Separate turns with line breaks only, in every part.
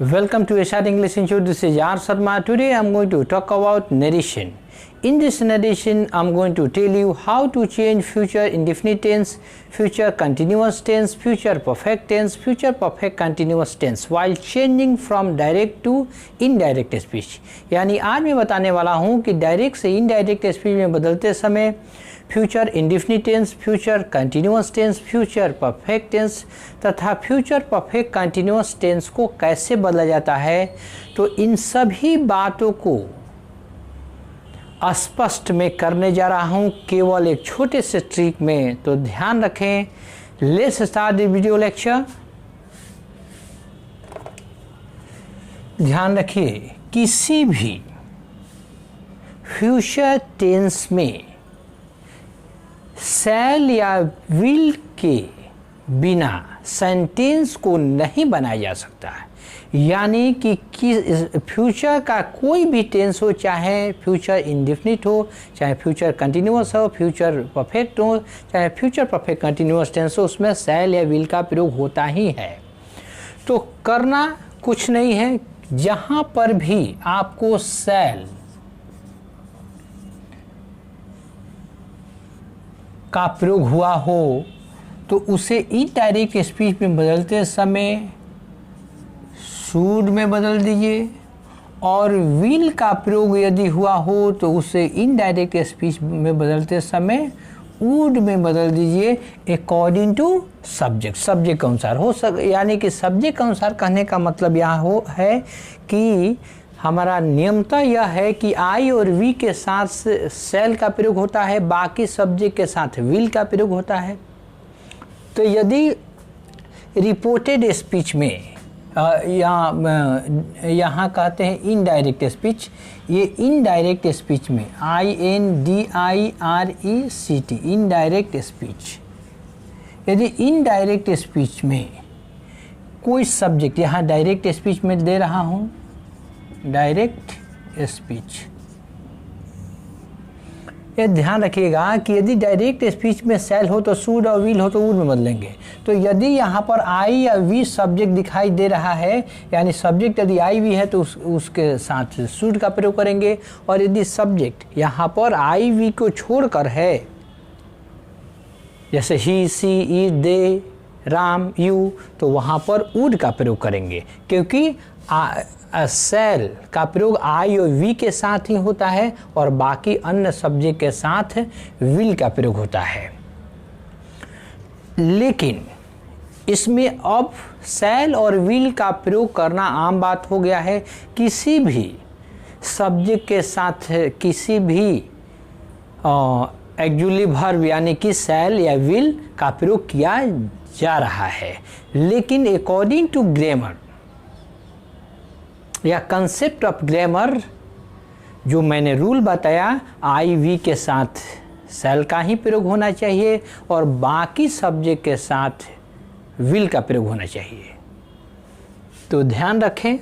Welcome to Asian English Institute. This is R. Sharma. Today I am going to talk about narration. In this narration, I am going to tell you how to change future indefinite tense, future continuous tense, future perfect tense, future perfect continuous tense while changing from direct to indirect speech. यानी आज मैं बताने वाला हूँ कि direct से indirect speech में बदलते समय future indefinite tense, future continuous tense, future perfect tense तथा फ्यूचर परफेक्ट कंटिन्यूअस टेंस को कैसे बदला जाता है। तो इन सभी बातों को स्पष्ट मैं करने जा रहा हूं केवल एक छोटे से ट्रिक में, तो ध्यान रखें। Let's start the video lecture. ध्यान रखिए, किसी भी फ्यूचर टेंस में शैल या विल के बिना सेंटेंस को नहीं बनाया जा सकता है। यानी कि फ्यूचर का कोई भी टेंस हो, चाहे फ्यूचर इंडेफिनिट हो, चाहे फ्यूचर कंटिन्यूअस हो, फ्यूचर परफेक्ट हो, चाहे फ्यूचर परफेक्ट कंटिन्यूअस टेंस हो, उसमें शैल या विल का प्रयोग होता ही है। तो करना कुछ नहीं है, जहाँ पर भी आपको शैल का प्रयोग हुआ हो तो उसे इनडायरेक्ट स्पीच में बदलते समय शुड में बदल दीजिए, और विल का प्रयोग यदि हुआ हो तो उसे इनडायरेक्ट स्पीच में बदलते समय वुड में बदल दीजिए अकॉर्डिंग टू सब्जेक्ट। सब्जेक्ट के अनुसार हो यानी कि सब्जेक्ट के अनुसार कहने का मतलब यहाँ है कि हमारा नियमता यह है कि आई और वी के साथ शैल का प्रयोग होता है, बाकी सब्जेक्ट के साथ विल का प्रयोग होता है। तो यदि रिपोर्टेड स्पीच में यहाँ कहते हैं इनडायरेक्ट स्पीच, ये इनडायरेक्ट स्पीच में INDIRECT इनडायरेक्ट स्पीच, यदि इनडायरेक्ट स्पीच में कोई सब्जेक्ट, यहाँ डायरेक्ट स्पीच में दे रहा हूँ डायरेक्ट स्पीच, ये ध्यान रखिएगा कि यदि डायरेक्ट स्पीच में शैल हो तो शुड और विल हो तो वुड में बदलेंगे। तो यदि यहाँ पर आई या वी सब्जेक्ट दिखाई दे रहा है, यानी सब्जेक्ट यदि आई वी है तो उसके साथ शुड का प्रयोग करेंगे, और यदि सब्जेक्ट यहाँ पर आई वी को छोड़कर है, जैसे ही, सी, इट, दे, राम, यू, तो वहाँ पर वुड का प्रयोग करेंगे, क्योंकि शैल का प्रयोग आई और वी के साथ ही होता है और बाकी अन्य सब्जेक्ट के साथ विल का प्रयोग होता है। लेकिन इसमें अब शैल और विल का प्रयोग करना आम बात हो गया है। किसी भी सब्जेक्ट के साथ किसी भी एक्जुअली वर्ब यानी कि शैल या विल का प्रयोग किया जा रहा है, लेकिन अकॉर्डिंग टू ग्रामर या कंसेप्ट ऑफ ग्रामर जो मैंने रूल बताया, आई वी के साथ शैल का ही प्रयोग होना चाहिए और बाकी सब्जेक्ट के साथ विल का प्रयोग होना चाहिए। तो ध्यान रखें।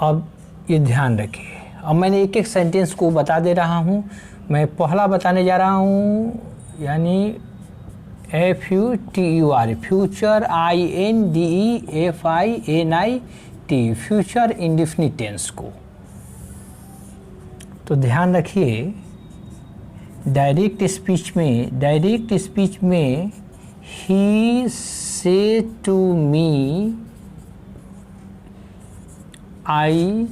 अब ये ध्यान रखिए, अब मैंने एक एक सेंटेंस को बता दे रहा हूँ। मैं पहला बताने जा रहा हूँ, यानी FUTUR future INDEFINIT future indefinite tense को। तो ध्यान रखिए, डायरेक्ट स्पीच में ही से टू मी आई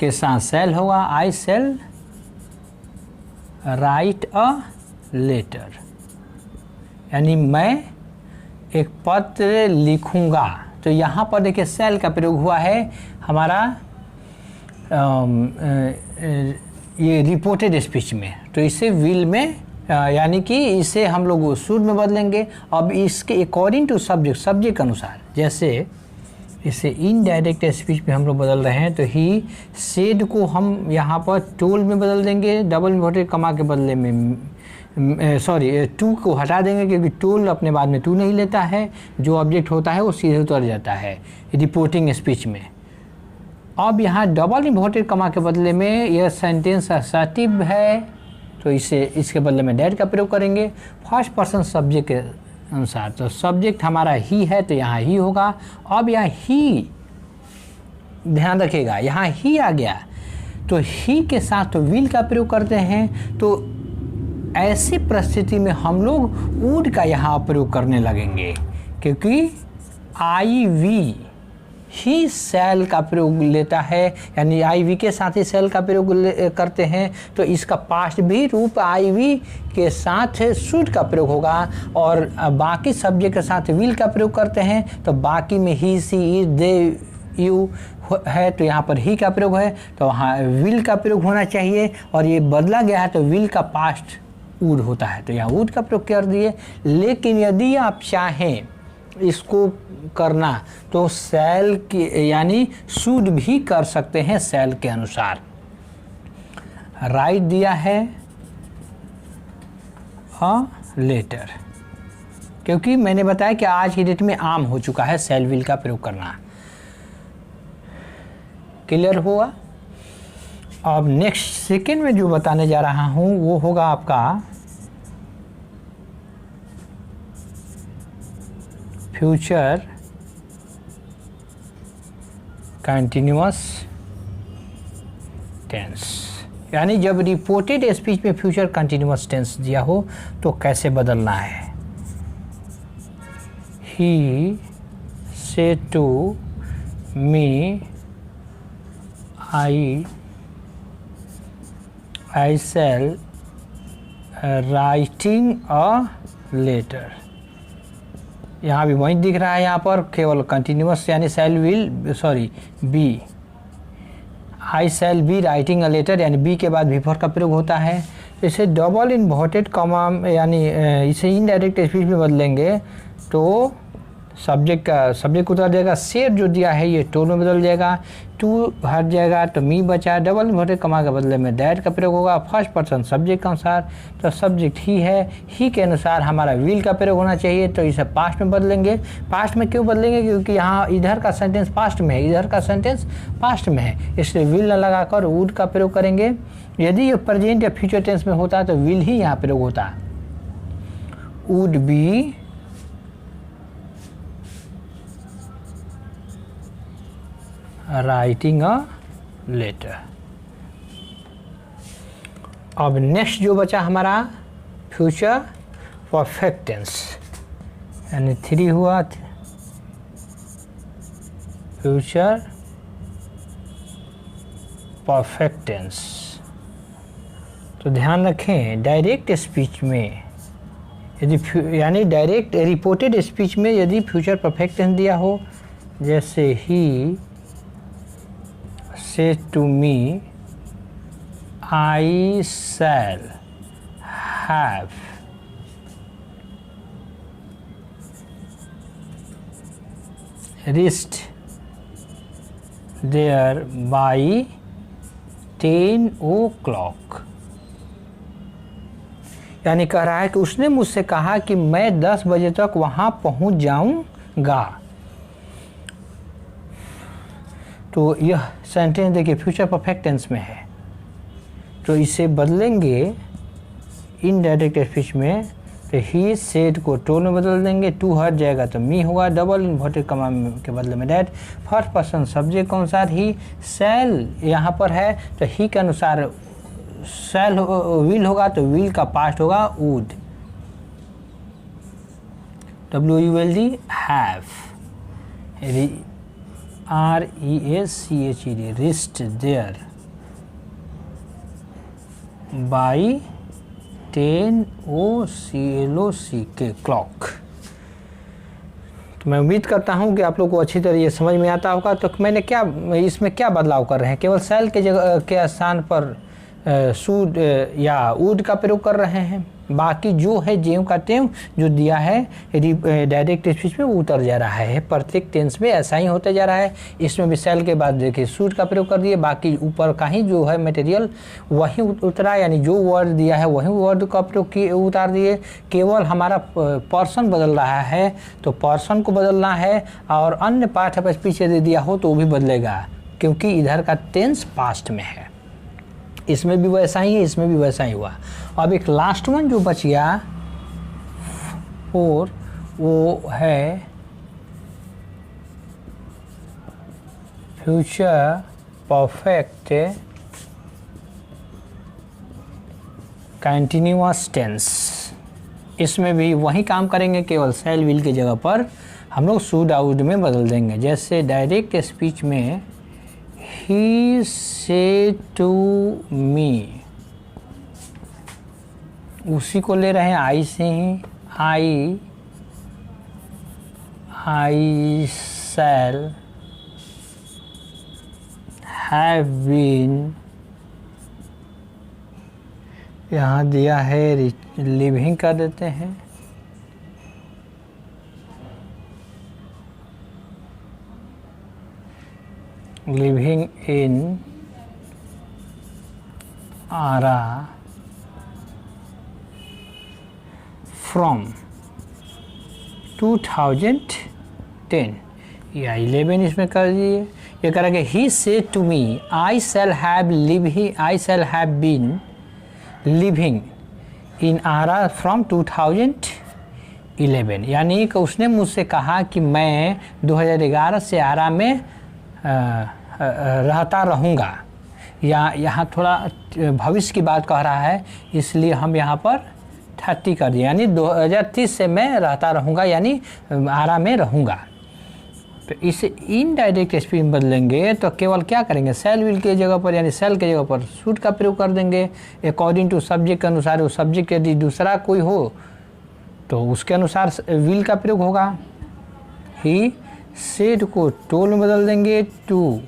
के साथ शैल होगा, आई शैल राइट अ लेटर, यानी मैं एक पत्र लिखूंगा। तो यहाँ पर देखिए शैल का प्रयोग हुआ है हमारा ये रिपोर्टेड स्पीच में, तो इसे विल में यानी कि इसे हम लोग शुड में बदलेंगे। अब इसके अकॉर्डिंग टू सब्जेक्ट के अनुसार, जैसे इसे इनडायरेक्ट स्पीच में हम लोग बदल रहे हैं, तो ही सेड को हम यहाँ पर टोल में बदल देंगे, डबल इन्वर्टेड कमा के बदले में टू को हटा देंगे, क्योंकि टोल अपने बाद में टू नहीं लेता है, जो ऑब्जेक्ट होता है वो सीधे उतर जाता है रिपोर्टिंग स्पीच में। अब यहाँ डबल इन्वर्टेड कमा के बदले में यह सेंटेंस असर्टिव है, तो इसके बदले में डैट का प्रयोग करेंगे। फर्स्ट पर्सन सब्जेक्ट अनुसार। तो सब्जेक्ट हमारा ही है तो यहाँ ही होगा। अब यहाँ ही ध्यान रखिएगा, यहाँ ही आ गया तो ही के साथ तो विल का प्रयोग करते हैं। तो ऐसी परिस्थिति में हम लोग वुड का यहाँ प्रयोग करने लगेंगे, क्योंकि आई वी ही सेल का प्रयोग लेता है, यानी आई वी के साथ ही सेल का प्रयोग करते हैं। तो इसका पास्ट भी रूप आई वी के साथ शुड का प्रयोग होगा। और बाकी सब्जेक्ट के साथ विल का प्रयोग करते हैं तो बाकी में ही, सी, इज, दे, यू है तो यहाँ पर ही का प्रयोग है, तो वहाँ विल का प्रयोग होना चाहिए। और ये बदला गया है तो विल का पास्ट वुड होता है, तो यहाँ वुड का प्रयोग कर दिए। लेकिन यदि आप चाहें इसको करना तो सेल की यानी शुड भी कर सकते हैं सेल के अनुसार। राइट दिया है अ लेटर, क्योंकि मैंने बताया कि आज की डेट में आम हो चुका है सेल विल का प्रयोग करना। क्लियर हुआ? अब नेक्स्ट सेकेंड में जो बताने जा रहा हूं वो होगा आपका फ्यूचर कंटिन्यूअस टेंस, यानी जब रिपोर्टेड स्पीच में फ्यूचर कंटिन्यूअस टेंस दिया हो तो कैसे बदलना है। He said to me I shall writing a letter। यहाँ भी वही दिख रहा है, यहाँ पर केवल कंटिन्यूअस यानी shall will sorry be, I shall be writing a letter यानी बी के बाद बिफोर का प्रयोग होता है। इसे डबल इन्वर्टेड कॉमा यानी इसे इनडायरेक्ट स्पीच में बदलेंगे तो सब्जेक्ट उतर जाएगा। शेर जो दिया है ये टोन में बदल जाएगा, टू हट जाएगा तो मी बचा। डबल इन्वर्टेड कॉमा के बदले में दैट का प्रयोग होगा फर्स्ट पर्सन सब्जेक्ट के अनुसार, तो सब्जेक्ट ही है, ही के अनुसार हमारा विल का प्रयोग होना चाहिए, तो इसे पास्ट में बदलेंगे। पास्ट में क्यों बदलेंगे? क्योंकि यहाँ इधर का सेंटेंस पास्ट में है, इधर का सेंटेंस पास्ट में है, इसलिए विल न लगाकर वुड का प्रयोग करेंगे। यदि ये प्रेजेंट या फ्यूचर टेंस में होता है तो विल ही यहाँ प्रयोग होता। Would be writing a letter. अब नेक्स्ट जो बचा हमारा फ्यूचर परफेक्ट टेंस, यानी 3 हुआ फ्यूचर परफेक्ट टेंस। तो ध्यान रखें डायरेक्ट स्पीच में यदि यानी डायरेक्ट रिपोर्टेड स्पीच में यदि फ्यूचर परफेक्ट टेंस दिया हो, जैसे ही said to me I shall have reached there by 10 o'clock। यानी कह रहा है कि उसने मुझसे कहा कि मैं 10 बजे तक वहाँ पहुँच जाऊँगा। तो यह सेंटेंस देखिए फ्यूचर परफेक्ट टेंस में है, तो इसे बदलेंगे इनडायरेक्ट स्पीच में, तो ही सेड को टोन में बदल देंगे, टू हट जाएगा तो मी होगा, डबल इन्वर्टेड कॉमा के बदले में दैट, फर्स्ट पर्सन सब्जेक्ट के अनुसार ही, सेल यहाँ पर है तो ही के अनुसार सेल विल होगा तो विल का पास्ट होगा would, WULD have, REACHED reached there by 10 o'clock। तो मैं उम्मीद करता हूँ कि आप लोग को अच्छी तरह ये समझ में आता होगा। तो मैंने क्या इसमें क्या बदलाव कर रहे हैं, केवल सेल के जगह के स्थान पर शुड या वुड का प्रयोग कर रहे हैं, बाकी जो है जेव का टेम जो दिया है डायरेक्ट स्पीच में वो उतर जा रहा है। प्रत्येक टेंस में ऐसा ही होते जा रहा है। इसमें भी सेल के बाद देखिए शुड का प्रयोग कर दिए, बाकी ऊपर का ही जो है मटेरियल वही उतरा, यानी जो वर्ड दिया है वही वर्ड का प्रयोग किए उतार दिए। केवल हमारा पर्सन बदल रहा है तो पर्सन को बदलना है, और अन्य पार्ट ऑफ स्पीच यदि दिया हो तो वो भी बदलेगा, क्योंकि इधर का टेंस पास्ट में है। इसमें भी वैसा ही है, इसमें भी वैसा ही हुआ। अब एक लास्ट वन जो बच गया वो है फ्यूचर परफेक्ट कंटिन्यूअस टेंस। इसमें भी वही काम करेंगे, केवल शैल विल की जगह पर हम लोग शुड आउड में बदल देंगे। जैसे डायरेक्ट स्पीच में ही से टू मी, उसी को ले रहे हैं आई से ही। आई शैल हैव बीन, यहाँ दिया है लिविंग कर देते हैं। लिविंग इन आरा फ्रॉम 2010 या 11 इसमें कर दिए। ये करेंगे he said to me I shall have been living in Arrah from 2011, यानी कि उसने मुझसे कहा कि मैं 2011 से आरा में रहता रहूँगा। या यहाँ थोड़ा भविष्य की बात कह रहा है, इसलिए हम यहाँ पर 30 कर दिए, यानी 2030 से मैं रहता रहूँगा, यानी आरा में रहूँगा। तो इसे इनडायरेक्ट स्पीच में बदलेंगे तो केवल क्या करेंगे, शैल विल की जगह पर यानी शैल की जगह पर शुड का प्रयोग कर देंगे। अकॉर्डिंग टू सब्जेक्ट के अनुसार, वो सब्जेक्ट यदि दूसरा कोई हो तो उसके अनुसार विल का प्रयोग होगा। ही सेड को टोल में बदल देंगे, टू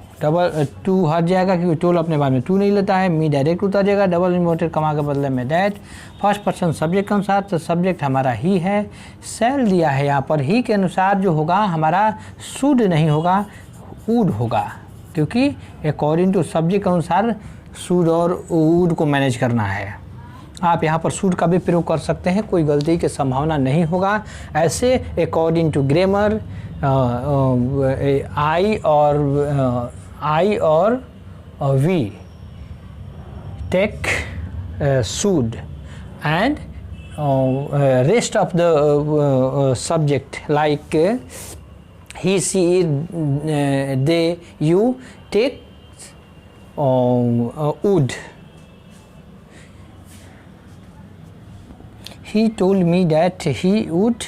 हट जाएगा क्योंकि टोल अपने बाद में टू नहीं लेता है। मी डायरेक्ट उतर जाएगा, डबल इन्वर्टेड कमा के बदले में दैट। फर्स्ट पर्सन सब्जेक्ट के अनुसार, तो सब्जेक्ट हमारा ही है। शैल दिया है यहाँ पर, ही के अनुसार जो होगा हमारा शुड नहीं होगा, वुड होगा, क्योंकि अकॉर्डिंग टू सब्जेक्ट के अनुसार शुड और वुड को मैनेज करना है। आप यहाँ पर शुड का भी प्रयोग कर सकते हैं, कोई गलती की संभावना नहीं होगा। ऐसे अकॉर्डिंग टू ग्रामर आई और we take should and rest of the subject like he, she, they, you take would. He told me that he would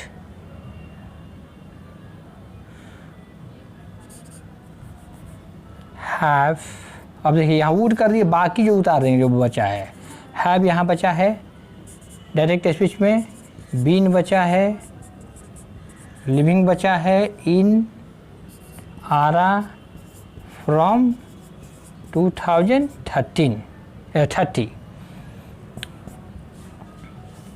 have, अब देखिए यहाँ would कर दिए, बाकी जो उतार देंगे जो बचा है। have यहाँ बचा है डायरेक्ट स्पीच में, बीन बचा है, लिविंग बचा है, इन आरा फ्रॉम 2030।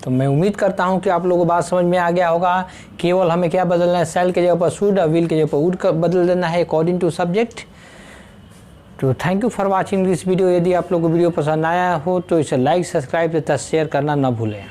तो मैं उम्मीद करता हूं कि आप लोगों को बात समझ में आ गया होगा। केवल हमें क्या बदलना है, शैल के जगह पर शुड और विल के जगह पर वुड बदल देना है अकॉर्डिंग टू सब्जेक्ट। तो thank you for watching this video. यदि आप लोगों को वीडियो पसंद आया हो तो इसे लाइक, सब्सक्राइब तथा शेयर करना न भूलें।